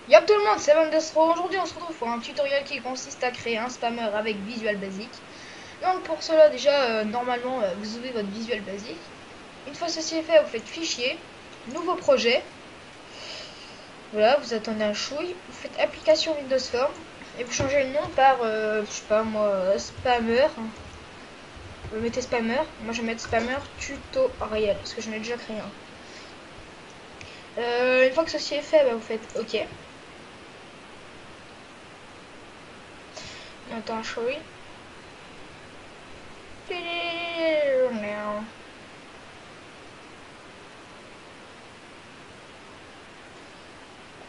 Y'a tout le monde, c'est Vandestro. Aujourd'hui, on se retrouve pour un tutoriel qui consiste à créer un spammer avec Visual Basic. Donc, pour cela, déjà, normalement, vous ouvrez votre Visual Basic. Une fois ceci est fait, vous faites Fichier, Nouveau projet. Voilà, vous attendez un chouille. Vous faites Application Windows Form et vous changez le nom par, je sais pas moi, Spammer. Vous mettez Spammer. Moi, je vais mettre Spammer Tutoriel parce que j'en ai déjà créé un. Une fois que ceci est fait, bah, vous faites OK. On attend un chouille.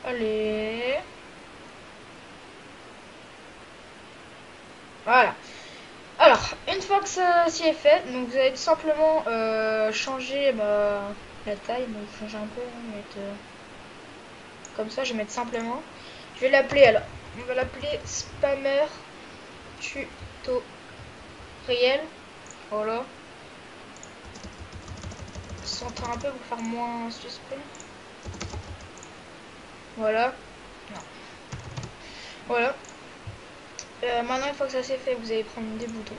Allez. Voilà. Alors, une fois que ceci est fait, donc vous allez tout simplement changer la taille. Donc, changer un peu, mettre, comme ça, je vais mettre simplement. Je vais l'appeler alors. On va l'appeler Spammer Tutoriel. Voilà. Centre un peu pour faire moins suspect. Voilà. Non. Voilà. Maintenant, une fois que ça c'est fait, vous allez prendre des boutons.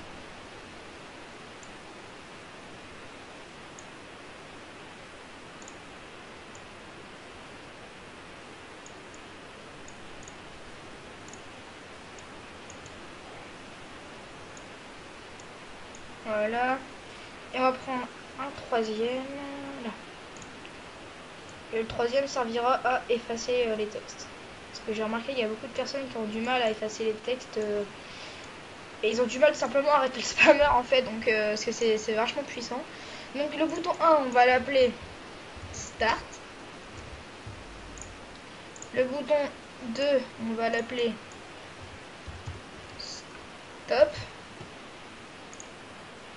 Voilà. Et on va prendre un troisième. Là. Et le troisième servira à effacer les textes. Parce que j'ai remarqué qu'il y a beaucoup de personnes qui ont du mal à effacer les textes. Et ils ont du mal simplement à arrêter le spammer en fait. Donc parce que c'est vachement puissant. Donc le bouton 1, on va l'appeler Start. Le bouton 2, on va l'appeler Stop.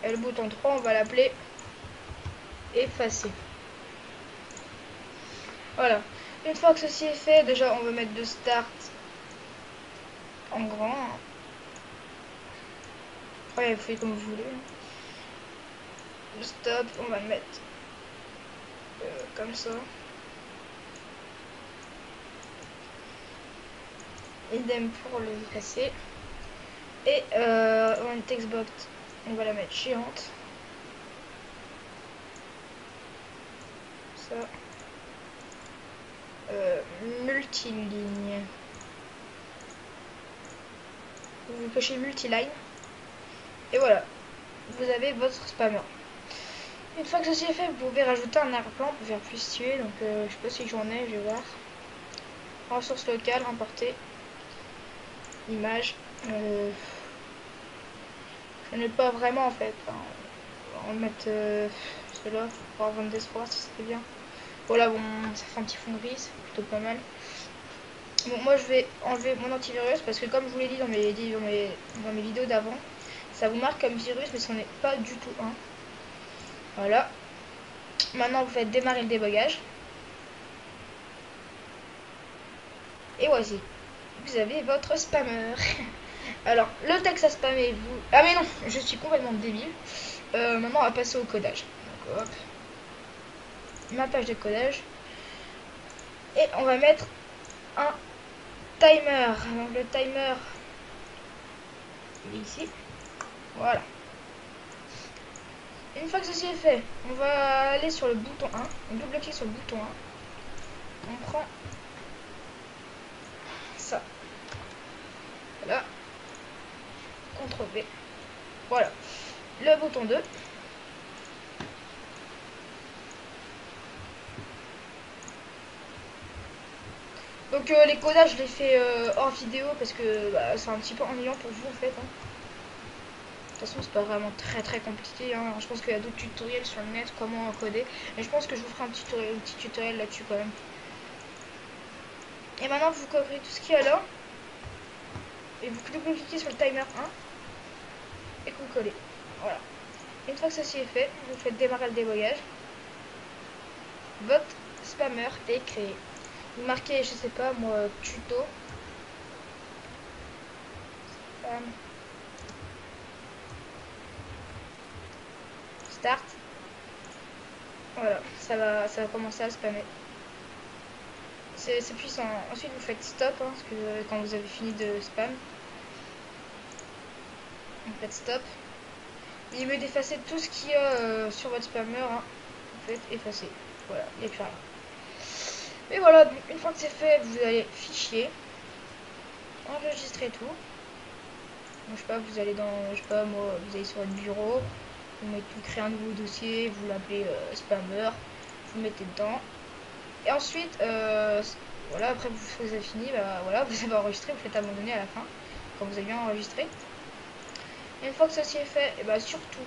Et le bouton 3, on va l'appeler Effacer. Voilà. Une fois que ceci est fait, déjà on va mettre de Start en grand. Ouais, vous faites comme vous voulez. Le Stop, on va le mettre comme ça. Idem pour le effacer. Et une textbox, on va la mettre géante. Ça. Multiligne. Vous cochez multiline. Et voilà. Vous avez votre spammer. Une fois que ceci est fait, vous pouvez rajouter un arrière-plan pour faire plus stylé. Donc je sais pas si j'en ai, je vais voir. Ressources locales, importer. Image. Je n'ai pas vraiment en fait. Enfin, on va mettre cela pour avoir 23 si c'était bien. Voilà, bon, ça fait un petit fond gris, c'est plutôt pas mal. Bon, moi je vais enlever mon antivirus parce que comme je vous l'ai dit dans mes vidéos d'avant, ça vous marque comme virus mais ce n'est pas du tout un. Voilà. Maintenant vous faites démarrer le débogage. Et voici. Vous avez votre spammer. Alors, le texte à spammer, vous... Ah mais non, je suis complètement débile. Maintenant on va passer au codage. Donc, hop. Ma page de codage. Et on va mettre un timer. Donc le timer, il est ici. Voilà. Une fois que ceci est fait, on va aller sur le bouton 1. On double-clique sur le bouton 1. On prend ça. Voilà. CTRL V. Voilà. Le bouton 2. Donc les codages, je les fais hors vidéo parce que bah, c'est un petit peu ennuyant pour vous en fait. Hein. De toute façon, c'est pas vraiment très compliqué. Hein. Je pense qu'il y a d'autres tutoriels sur le net comment coder. Mais je pense que je vous ferai un petit tutoriel là-dessus quand même. Et maintenant, vous copiez tout ce qu'il y a là. Et vous double-cliquez sur le timer 1. Et que vous collez. Voilà. Une fois que ceci est fait, vous faites démarrer le débogage. Votre spammer est créé. Vous marquez, je sais pas moi, tuto. Spam. Start. Voilà, ça va commencer à spammer. c'est puissant. Ensuite, vous faites stop, hein, parce que quand vous avez fini de spam, vous faites stop. Il veut d'effacer tout ce qu'il y a sur votre spammer, hein. Vous faites effacer. Voilà, il n'y a plus rien. Et voilà, donc une fois que c'est fait, vous allez fichier, enregistrer tout. Donc, je sais pas, vous allez dans, je sais pas moi, vous allez sur votre bureau, vous mettez, vous créez un nouveau dossier, vous l'appelez spammer, vous mettez dedans. Et ensuite, voilà, après vous avez fini, bah voilà, vous avez enregistré, vous faites abandonner à la fin, quand vous avez bien enregistré. Et une fois que ceci est fait, et bah surtout,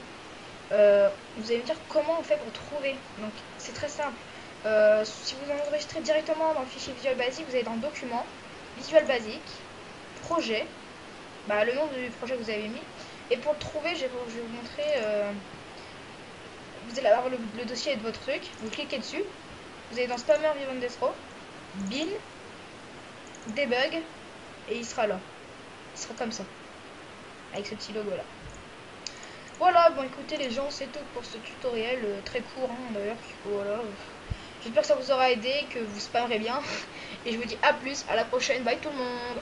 vous allez me dire comment on fait pour trouver. Donc c'est très simple. Si vous enregistrez directement dans le fichier Visual Basic, vous allez dans Documents, Visual Basic, Projet, bah, le nom du projet que vous avez mis. Et pour le trouver, je vais vous montrer. Vous allez avoir le dossier de votre truc, vous cliquez dessus, vous allez dans Spammer Vivant Destro, Bin, Debug, et il sera là. Il sera comme ça, avec ce petit logo là. Voilà, bon écoutez les gens, c'est tout pour ce tutoriel très court hein, d'ailleurs. Voilà. J'espère que ça vous aura aidé, que vous spammerez bien. Et je vous dis à plus, à la prochaine, bye tout le monde.